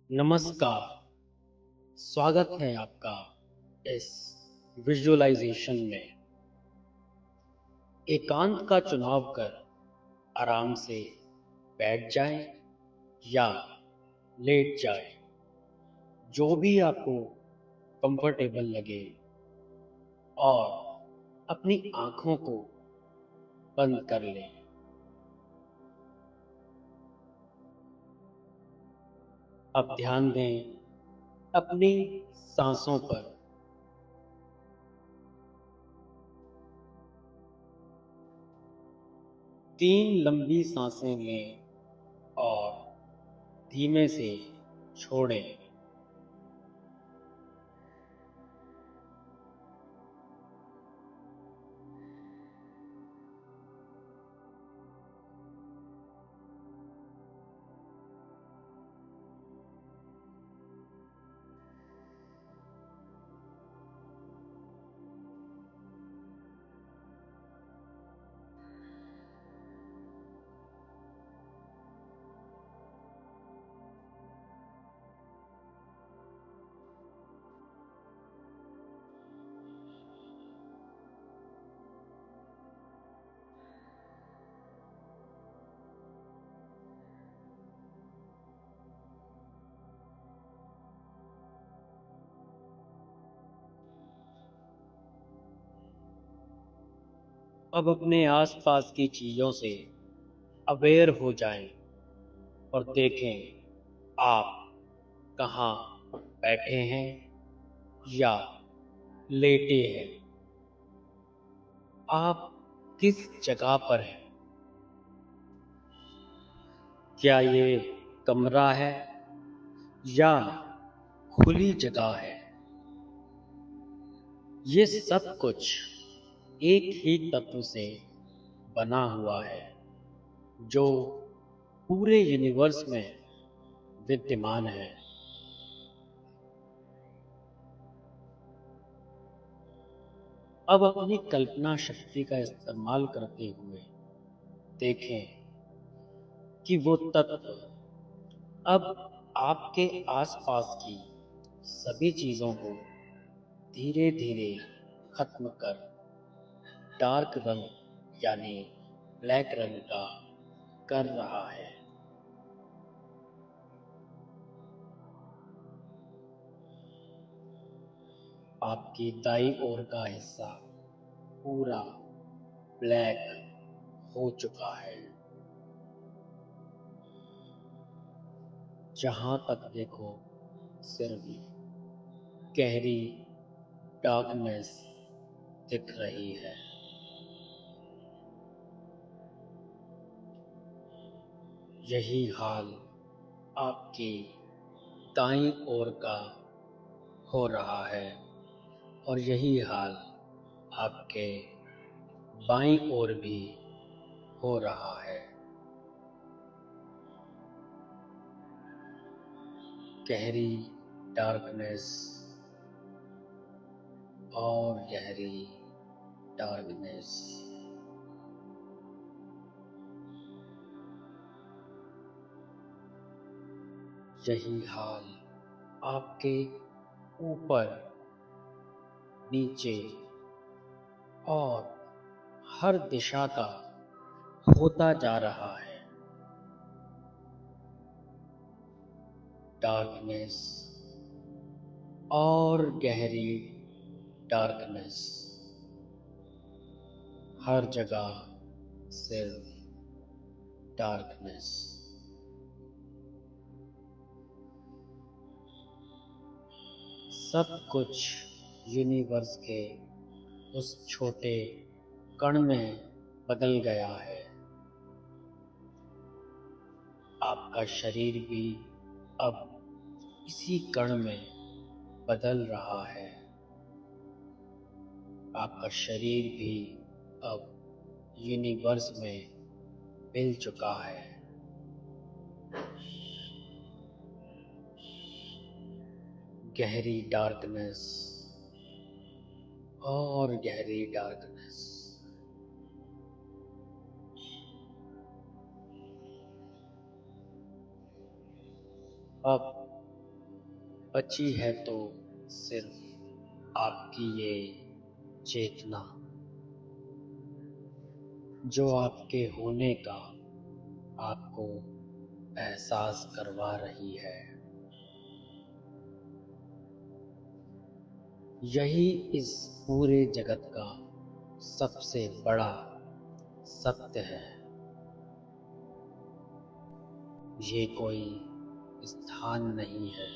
नमस्कार। स्वागत है आपका इस विजुअलाइजेशन में। एकांत का चुनाव कर आराम से बैठ जाएं या लेट जाएं, जो भी आपको कंफर्टेबल लगे, और अपनी आंखों को बंद कर लें। अब ध्यान दें अपनी सांसों पर। तीन लंबी सांसें लें और धीमे से छोड़ें। अब अपने आसपास की चीजों से अवेयर हो जाएं और देखें आप कहाँ बैठे हैं या लेटे हैं। आप किस जगह पर हैं? क्या ये कमरा है या खुली जगह है? ये सब कुछ एक ही तत्व से बना हुआ है, जो पूरे यूनिवर्स में विद्यमान है। अब अपनी कल्पना शक्ति का इस्तेमाल करते हुए देखें कि वो तत्व अब आपके आसपास की सभी चीजों को धीरे धीरे खत्म कर डार्क रंग यानी ब्लैक रंग का कर रहा है। आपकी दाईं ओर का हिस्सा पूरा ब्लैक हो चुका है। जहां तक देखो सिर्फ गहरी डार्कनेस दिख रही है। यही हाल आपकी दाईं ओर का हो रहा है और यही हाल आपके बाईं ओर भी हो रहा है। गहरी डार्कनेस और गहरी डार्कनेस। यही हाल आपके ऊपर, नीचे और हर दिशा का होता जा रहा है। डार्कनेस और गहरी डार्कनेस, हर जगह सिर्फ डार्कनेस। सब कुछ यूनिवर्स के उस छोटे कण में बदल गया है। आपका शरीर भी अब इसी कण में बदल रहा है। आपका शरीर भी अब यूनिवर्स में मिल चुका है। गहरी डार्कनेस और गहरी डार्कनेस। अब बची है तो सिर्फ आपकी ये चेतना, जो आपके होने का आपको एहसास करवा रही है। यही इस पूरे जगत का सबसे बड़ा सत्य है। ये कोई स्थान नहीं है,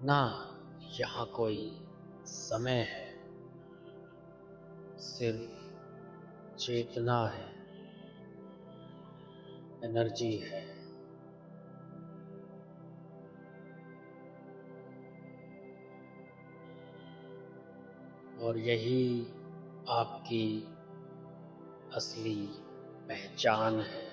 ना यहाँ कोई समय है, सिर्फ चेतना है, एनर्जी है। और यही आपकी असली पहचान है।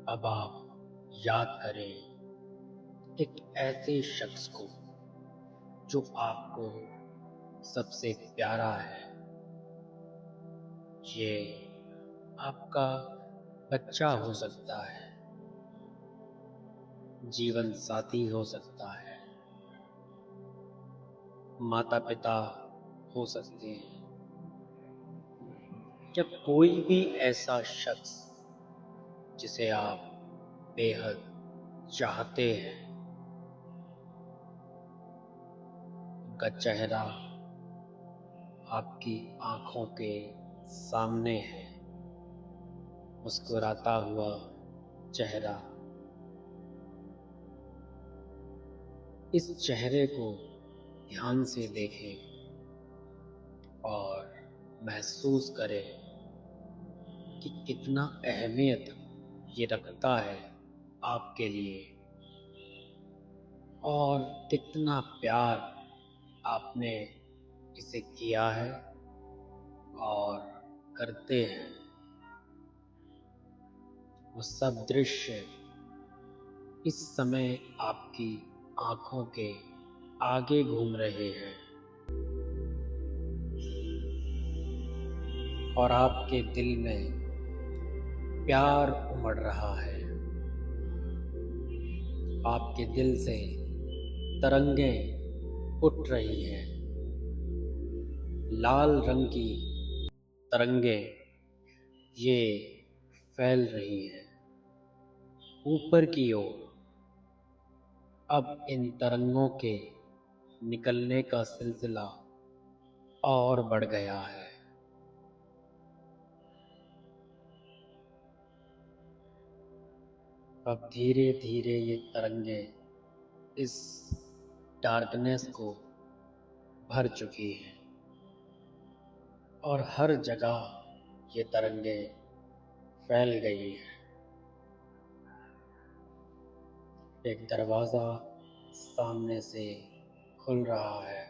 अब आप याद करें एक ऐसे शख्स को जो आपको सबसे प्यारा है। ये आपका बच्चा हो सकता है, जीवन साथी हो सकता है, माता पिता हो सकते हैं, या कोई भी ऐसा शख्स जिसे आप बेहद चाहते हैं। उनका चेहरा आपकी आंखों के सामने है, मुस्कुराता हुआ चेहरा। इस चेहरे को ध्यान से देखें और महसूस करें कि कितना अहमियत ये रखता है आपके लिए, और कितना प्यार आपने इसे किया है और करते हैं। वो सब दृश्य इस समय आपकी आंखों के आगे घूम रहे हैं और आपके दिल में प्यार उमड़ रहा है। आपके दिल से तरंगें उठ रही हैं, लाल रंग की तरंगें ये फैल रही हैं ऊपर की ओर। अब इन तरंगों के निकलने का सिलसिला और बढ़ गया है। अब धीरे धीरे ये तरंगें इस डार्कनेस को भर चुकी हैं और हर जगह ये तरंगें फैल गई हैं। एक दरवाज़ा सामने से खुल रहा है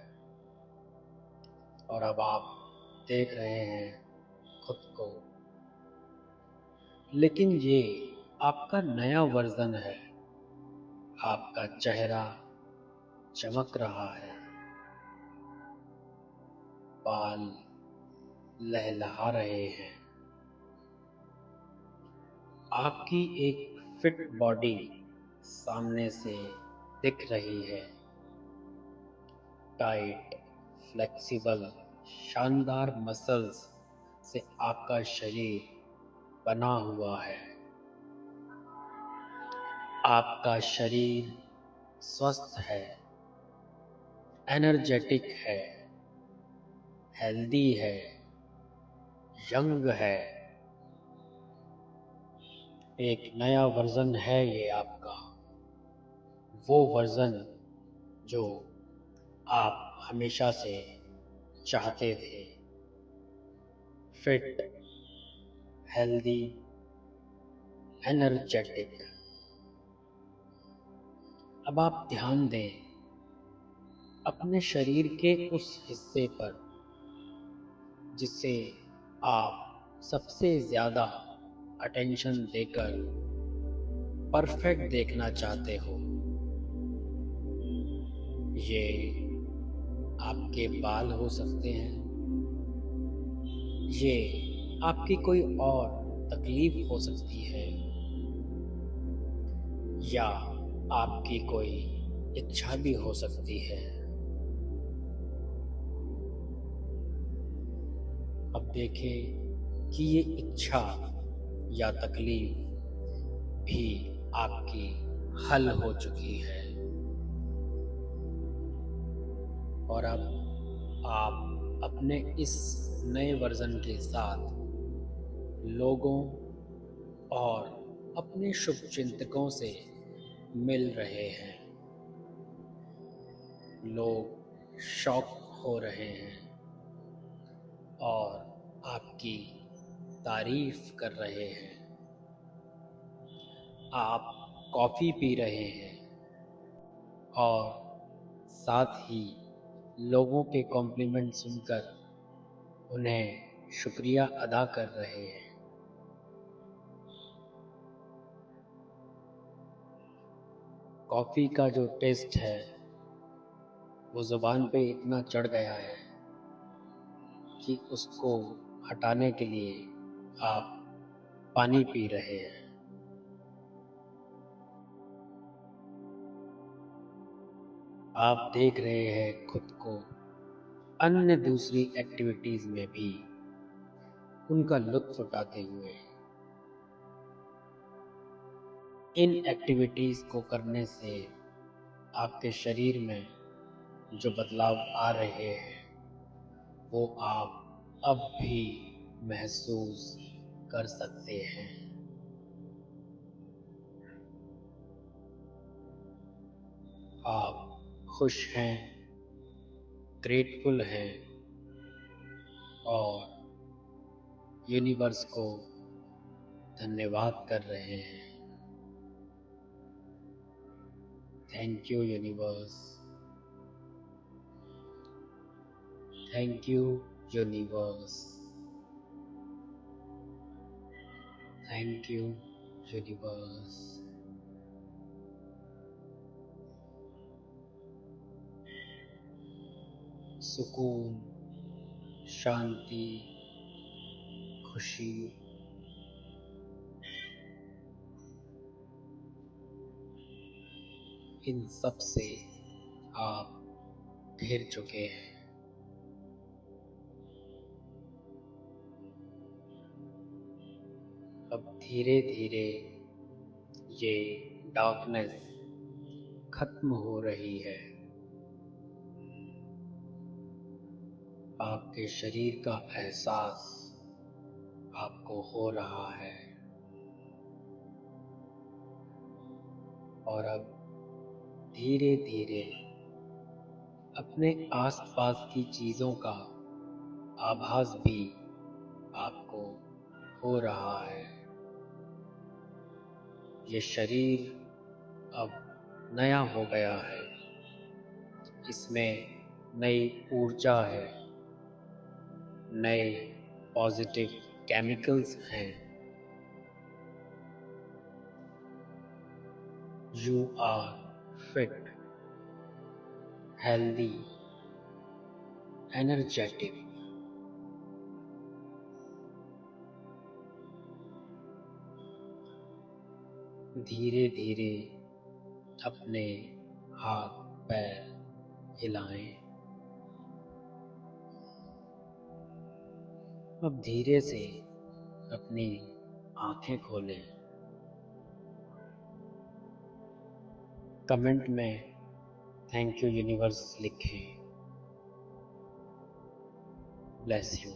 और अब आप देख रहे हैं खुद को, लेकिन ये आपका नया वर्जन है। आपका चेहरा चमक रहा है, बाल लहलहा रहे हैं, आपकी एक फिट बॉडी सामने से दिख रही है। टाइट, फ्लेक्सिबल, शानदार मसल्स से आपका शरीर बना हुआ है। आपका शरीर स्वस्थ है, एनर्जेटिक है, हेल्दी है, यंग है। एक नया वर्जन है ये आपका, वो वर्जन जो आप हमेशा से चाहते थे। Fit, healthy, energetic. अब आप ध्यान दें अपने शरीर के उस हिस्से पर जिसे आप सबसे ज़्यादा अटेंशन देकर परफेक्ट देखना चाहते हो। ये आपके बाल हो सकते हैं, ये आपकी कोई और तकलीफ हो सकती है या आपकी कोई इच्छा भी हो सकती है। अब देखें कि ये इच्छा या तकलीफ भी आपकी हल हो चुकी है और अब आप अपने इस नए वर्जन के साथ लोगों और अपने शुभचिंतकों से मिल रहे हैं। लोग शॉक हो रहे हैं और आपकी तारीफ कर रहे हैं। आप कॉफ़ी पी रहे हैं और साथ ही लोगों के कॉम्प्लीमेंट सुनकर उन्हें शुक्रिया अदा कर रहे हैं। कॉफ़ी का जो टेस्ट है वो ज़ुबान पे इतना चढ़ गया है कि उसको हटाने के लिए आप पानी पी रहे हैं। आप देख रहे हैं खुद को अन्य दूसरी एक्टिविटीज़ में भी उनका लुत्फ़ उठाते हुए। इन एक्टिविटीज़ को करने से आपके शरीर में जो बदलाव आ रहे हैं वो आप अब भी महसूस कर सकते हैं। आप खुश हैं, ग्रेटफुल हैं और यूनिवर्स को धन्यवाद कर रहे हैं। Thank you universe, thank you universe, thank you universe. सुकून, शांति, खुशी, इन सब से आप घिर चुके हैं। अब धीरे धीरे ये डार्कनेस खत्म हो रही है। आपके शरीर का एहसास आपको हो रहा है और अब धीरे धीरे अपने आसपास की चीज़ों का आभास भी आपको हो रहा है। ये शरीर अब नया हो गया है, इसमें नई ऊर्जा है, नए पॉजिटिव केमिकल्स हैं। You are fit, healthy, energetic. धीरे धीरे अपने हाथ पैर हिलाएं। अब धीरे से अपनी आंखें खोलें। कमेंट में थैंक यू यूनिवर्स लिखें। Bless you.